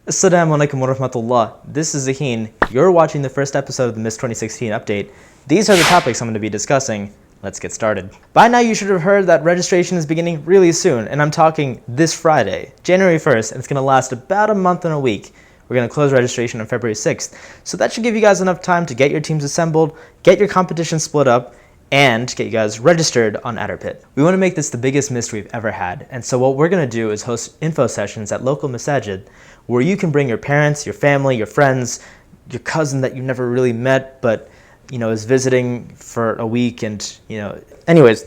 Assalamu alaikum wa rahmatullah. This is Zaheen. You're watching the first episode of the Miss 2016 update. These are the topics I'm going to be discussing. Let's get started. By now you should have heard that registration is beginning really soon, and I'm talking this Friday, January 1st, and it's going to last about a month and a week. We're going to close registration on February 6th. So that should give you guys enough time to get your teams assembled, get your competition split up, and get you guys registered on Adderpit. We want to make this the biggest Mist we've ever had, and so what we're going to do is host info sessions at local masajid where you can bring your parents, your family, your friends, your cousin that you never really met but is visiting for a week, and anyways,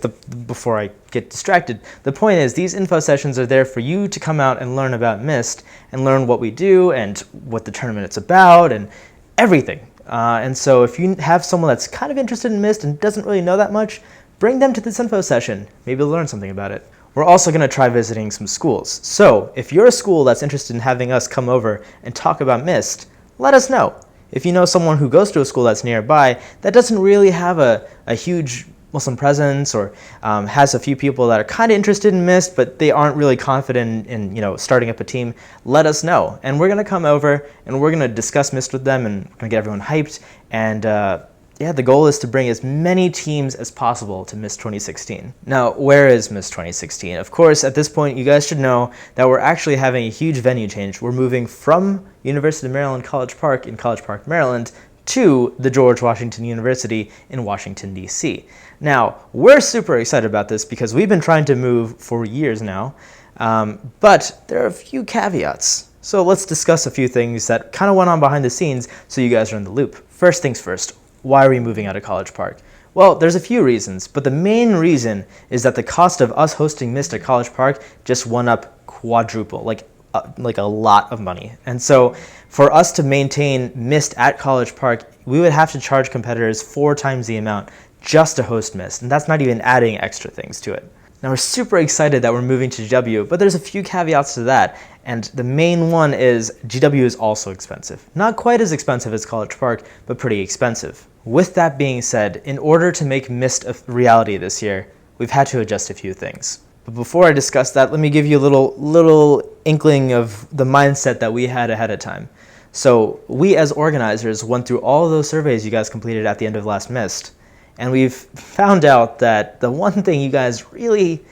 before I get distracted, the point is these info sessions are there for you to come out and learn about Mist and learn what we do and what the tournament is about and everything. And so if you have someone that's kind of interested in Mist and doesn't really know that much, bring them to this info session. Maybe they'll learn something about it. We're also going to try visiting some schools. So if you're a school that's interested in having us come over and talk about Mist, let us know. If you know someone who goes to a school that's nearby that doesn't really have a huge Muslim presence or has a few people that are kind of interested in Mist but they aren't really confident in starting up a team, let us know. And we're going to come over and we're going to discuss Mist with them, and we're going to get everyone hyped. And the goal is to bring as many teams as possible to Mist 2016. Now, where is Mist 2016? Of course, at this point, you guys should know that we're actually having a huge venue change. We're moving from University of Maryland College Park in College Park, Maryland, to the George Washington University in Washington, D.C. Now, we're super excited about this because we've been trying to move for years now, but there are a few caveats. So let's discuss a few things that kind of went on behind the scenes so you guys are in the loop. First things first. Why are we moving out of College Park? Well, there's a few reasons, but the main reason is that the cost of us hosting Mist at College Park just went up quadruple, like a lot of money. And so for us to maintain Mist at College Park, we would have to charge competitors 4 times the amount just to host Mist, and that's not even adding extra things to it. Now, we're super excited that we're moving to GW, but there's a few caveats to that, and the main one is GW is also expensive. Not quite as expensive as College Park, but pretty expensive. With that being said, in order to make Mist a reality this year, we've had to adjust a few things. But before I discuss that, let me give you a little inkling of the mindset that we had ahead of time. So we as organizers went through all of those surveys you guys completed at the end of last Mist, and we've found out that the one thing you guys really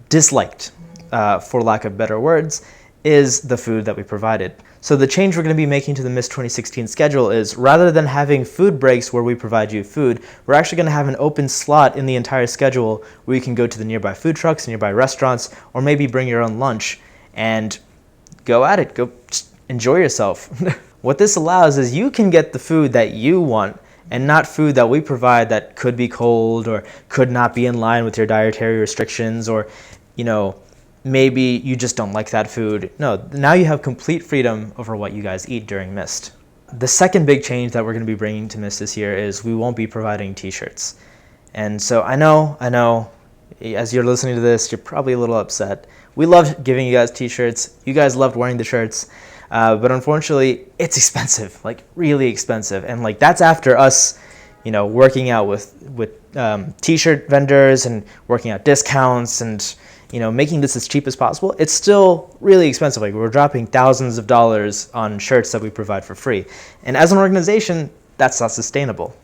disliked, for lack of better words, is the food that we provided. So the change we're going to be making to the Mist 2016 schedule is, rather than having food breaks where we provide you food, we're actually going to have an open slot in the entire schedule where you can go to the nearby food trucks, nearby restaurants, or maybe bring your own lunch and go at it. Go enjoy yourself. What this allows is you can get the food that you want and not food that we provide that could be cold or could not be in line with your dietary restrictions, or maybe you just don't like that food. No, now you have complete freedom over what you guys eat during Mist. The second big change that we're going to be bringing to Mist this year is we won't be providing T-shirts. And so I know, as you're listening to this, you're probably a little upset. We loved giving you guys T-shirts. You guys loved wearing the shirts. But unfortunately, it's expensive, like really expensive. And that's after us, working out with T-shirt vendors and working out discounts and making this as cheap as possible. It's still really expensive. We're dropping thousands of dollars on shirts that we provide for free. And as an organization, that's not sustainable.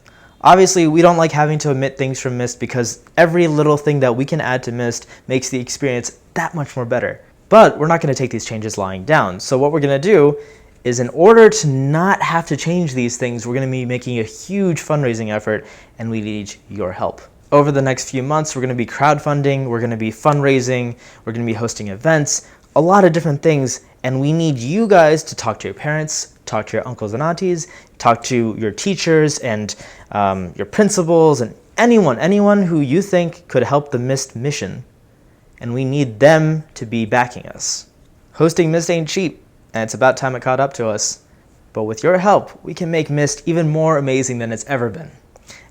Obviously, we don't like having to omit things from Mist because every little thing that we can add to Mist makes the experience that much more better. But we're not going to take these changes lying down. So what we're going to do is, in order to not have to change these things, we're going to be making a huge fundraising effort, and we need your help. Over the next few months, we're going to be crowdfunding, we're going to be fundraising, we're going to be hosting events, a lot of different things, and we need you guys to talk to your parents, talk to your uncles and aunties, talk to your teachers and your principals, and anyone who you think could help the Mist mission. And we need them to be backing us. Hosting Mist ain't cheap, and it's about time it caught up to us. But with your help, we can make Mist even more amazing than it's ever been.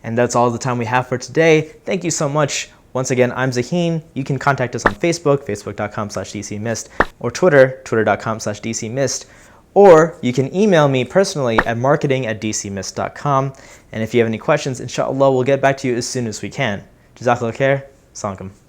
And that's all the time we have for today. Thank you so much. Once again, I'm Zaheen. You can contact us on Facebook, facebook.com/DCMist, or Twitter, twitter.com/DCMist. Or you can email me personally at marketing@dcmist.com. And if you have any questions, inshallah, we'll get back to you as soon as we can. Jazakallah khair. Assalamu alaikum.